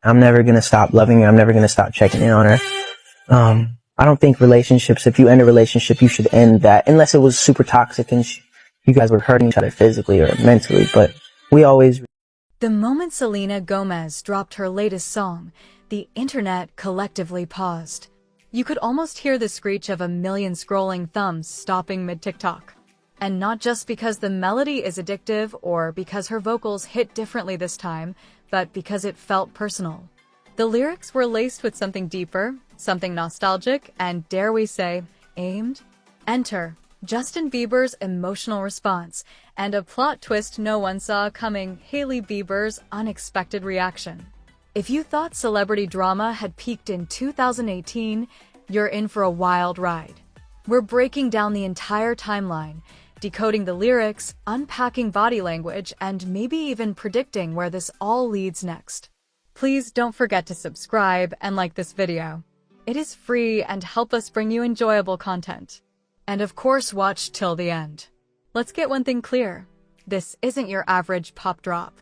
I'm never gonna stop loving her. I'm never gonna stop checking in on her. I don't think relationships, if you end a relationship, you should end that unless it was super toxic and you guys were hurting each other physically or mentally, but we always... The moment Selena Gomez dropped her latest song, the internet collectively paused. You could almost hear the screech of a million scrolling thumbs stopping mid-TikTok. And not just because the melody is addictive or because her vocals hit differently this time, but because it felt personal. The lyrics were laced with something deeper, something nostalgic, and dare we say, aimed? Enter Justin Bieber's emotional response, and a plot twist no one saw coming, Hailey Biebers' unexpected reaction. If you thought celebrity drama had peaked in 2018, you're in for a wild ride. We're breaking down the entire timeline, decoding the lyrics, unpacking body language, and maybe even predicting where this all leads next. Please don't forget to subscribe and like this video. It is free and help us bring you enjoyable content. And of course, watch till the end. Let's get one thing clear. This isn't your average pop drop.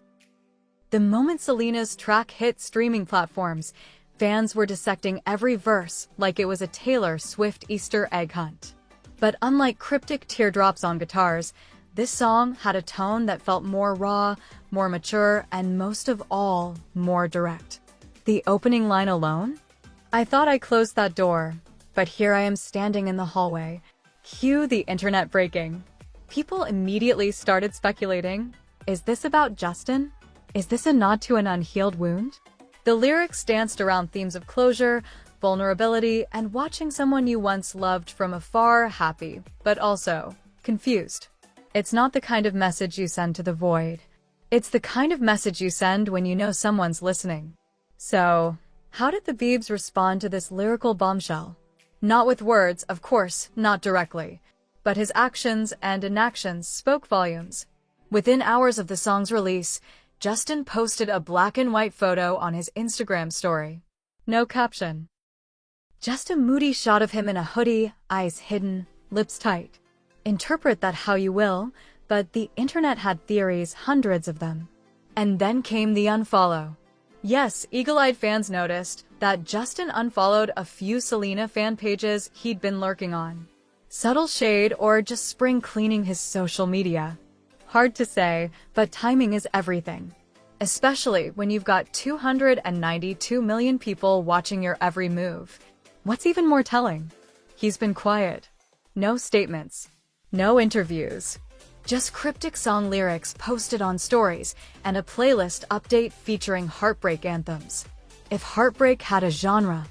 The moment Selena's track hit streaming platforms, fans were dissecting every verse like it was a Taylor Swift Easter egg hunt. But unlike cryptic teardrops on guitars, this song had a tone that felt more raw, more mature, and most of all, more direct. The opening line alone? I thought I closed that door, but here I am standing in the hallway. Cue the internet breaking. People immediately started speculating. Is this about Justin? Is this a nod to an unhealed wound? The lyrics danced around themes of closure, vulnerability, and watching someone you once loved from afar happy, but also confused. It's not the kind of message you send to the void. It's the kind of message you send when you know someone's listening. So, how did the Biebs respond to this lyrical bombshell? Not with words, of course, not directly, but his actions and inactions spoke volumes. Within hours of the song's release, Justin posted a black and white photo on his Instagram story. No caption. Just a moody shot of him in a hoodie, eyes hidden, lips tight. Interpret that how you will, but the internet had theories, hundreds of them. And then came the unfollow. Yes, eagle-eyed fans noticed that Justin unfollowed a few Selena fan pages he'd been lurking on. Subtle shade or just spring cleaning his social media? Hard to say, but timing is everything. Especially when you've got 292 million people watching your every move. What's even more telling? He's been quiet. No statements. No interviews. Just cryptic song lyrics posted on stories and a playlist update featuring heartbreak anthems. If heartbreak had a genre,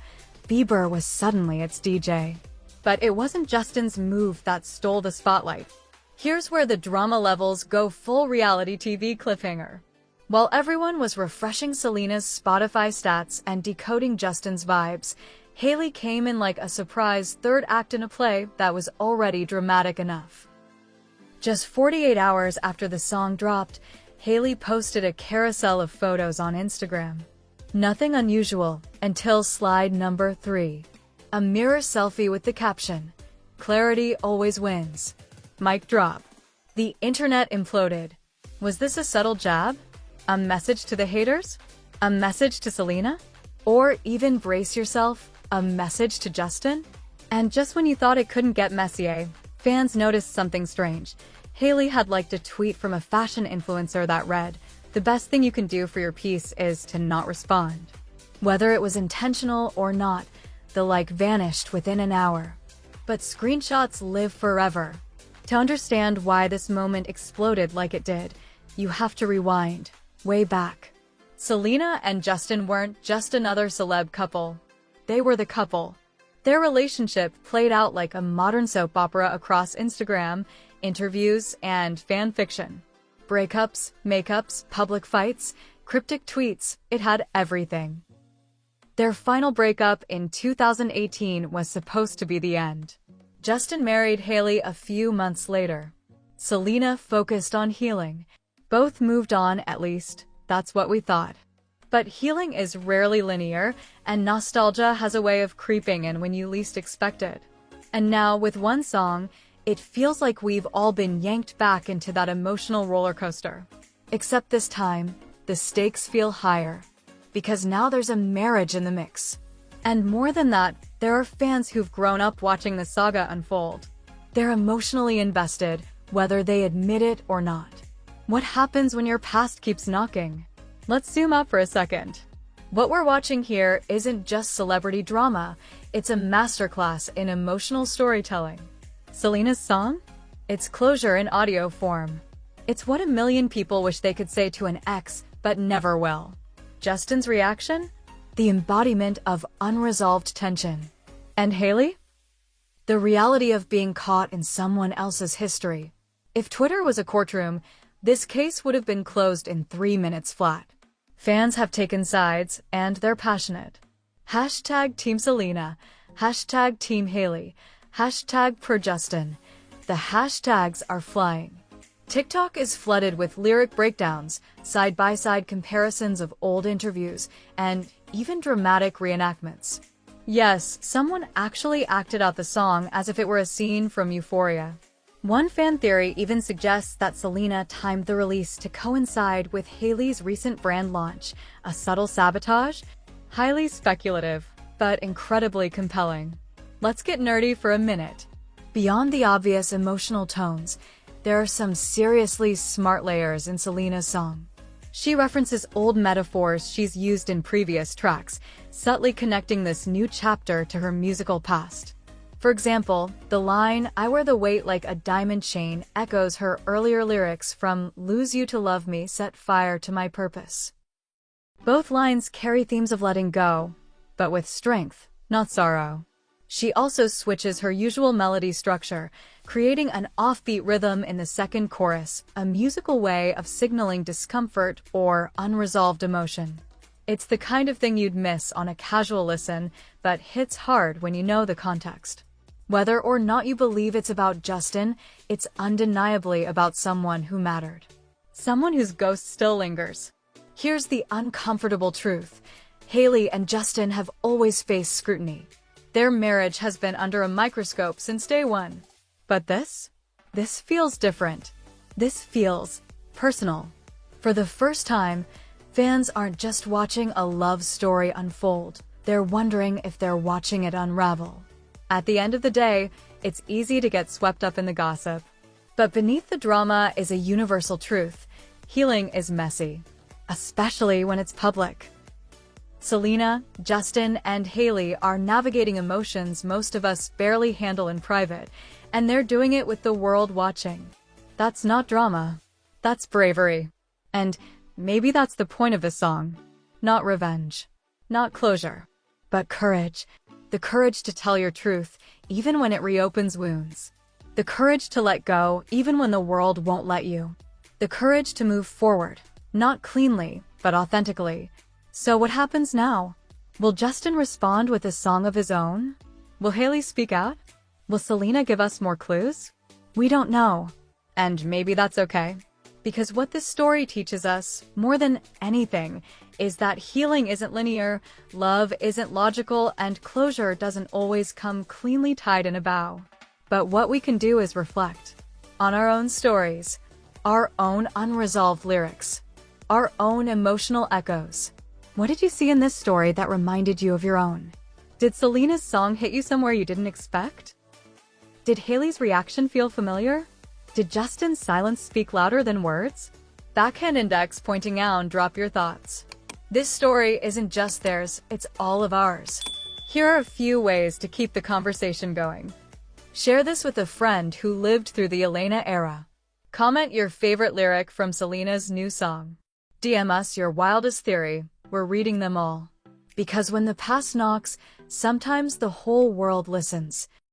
Bieber was suddenly its DJ. But it wasn't Justin's move that stole the spotlight. Here's where the drama levels go full reality TV cliffhanger. While everyone was refreshing Selena's Spotify stats and decoding Justin's vibes, Hailey came in like a surprise third act in a play that was already dramatic enough. Just 48 hours after the song dropped, Hailey posted a carousel of photos on Instagram. Nothing unusual until slide number 3. A mirror selfie with the caption, "Clarity always wins." Mic drop. The internet imploded. Was this a subtle jab? A message to the haters? A message to Selena? Or even brace yourself, a message to Justin? And just when you thought it couldn't get messier, fans noticed something strange. Hailey had liked a tweet from a fashion influencer that read, "The best thing you can do for your piece is to not respond." Whether it was intentional or not, the like vanished within an hour. But screenshots live forever. To understand why this moment exploded like it did, you have to rewind, way back. Selena and Justin weren't just another celeb couple. They were the couple. Their relationship played out like a modern soap opera across Instagram, interviews, and fan fiction. Breakups, makeups, public fights, cryptic tweets, it had everything. Their final breakup in 2018 was supposed to be the end. Justin married Hailey a few months later. Selena focused on healing. Both moved on, at least, that's what we thought. But healing is rarely linear, and nostalgia has a way of creeping in when you least expect it. And now, with one song, it feels like we've all been yanked back into that emotional roller coaster. Except this time, the stakes feel higher. because now there's a marriage in the mix. And more than that, there are fans who've grown up watching the saga unfold. They're emotionally invested, whether they admit it or not. What happens when your past keeps knocking? Let's zoom out for a second. What we're watching here isn't just celebrity drama, it's a masterclass in emotional storytelling. Selena's song? It's closure in audio form. It's what a million people wish they could say to an ex, but never will. Justin's reaction? The embodiment of unresolved tension. And Hailey? The reality of being caught in someone else's history. If Twitter was a courtroom, this case would have been closed in 3 minutes flat. Fans have taken sides, and they're passionate. Hashtag Team Selena, hashtag Team Hailey, hashtag Pro Justin. The hashtags are flying. TikTok is flooded with lyric breakdowns, side-by-side comparisons of old interviews, and even dramatic reenactments. Yes, someone actually acted out the song as if it were a scene from Euphoria. One fan theory even suggests that Selena timed the release to coincide with Hailey's recent brand launch, a subtle sabotage? Highly speculative, but incredibly compelling. Let's get nerdy for a minute. Beyond the obvious emotional tones, there are some seriously smart layers in Selena's song. She references old metaphors she's used in previous tracks, subtly connecting this new chapter to her musical past. For example, the line, "I wear the weight like a diamond chain," echoes her earlier lyrics from "Lose you to love me, set fire to my purpose." Both lines carry themes of letting go, but with strength, not sorrow. She also switches her usual melody structure, creating an offbeat rhythm in the second chorus, a musical way of signaling discomfort or unresolved emotion. It's the kind of thing you'd miss on a casual listen, but hits hard when you know the context. Whether or not you believe it's about Justin, it's undeniably about someone who mattered. Someone whose ghost still lingers. Here's the uncomfortable truth. Hailey and Justin have always faced scrutiny. Their marriage has been under a microscope since day one. But this feels different. This feels personal. For the first time, fans aren't just watching a love story unfold. They're wondering if they're watching it unravel. At the end of the day, it's easy to get swept up in the gossip. But beneath the drama is a universal truth. Healing is messy, especially when it's public. Selena, Justin, and Hailey are navigating emotions most of us barely handle in private, and they're doing it with the world watching. That's not drama. That's bravery. And maybe that's the point of the song. Not revenge. Not closure. But courage. The courage to tell your truth, even when it reopens wounds. The courage to let go, even when the world won't let you. The courage to move forward, not cleanly, but authentically. So what happens now? Will Justin respond with a song of his own? Will Hailey speak out? Will Selena give us more clues? We don't know. And maybe that's okay. Because what this story teaches us, more than anything, is that healing isn't linear, love isn't logical, and closure doesn't always come cleanly tied in a bow. But what we can do is reflect on our own stories, our own unresolved lyrics, our own emotional echoes. What did you see in this story that reminded you of your own? Did Selena's song hit you somewhere you didn't expect? Did Hailey's reaction feel familiar? Did Justin's silence speak louder than words? Backhand index pointing out and drop your thoughts. This story isn't just theirs, it's all of ours. Here are a few ways to keep the conversation going. Share this with a friend who lived through the Elena era. Comment your favorite lyric from Selena's new song. DM us your wildest theory. We're reading them all. Because when the past knocks, sometimes the whole world listens.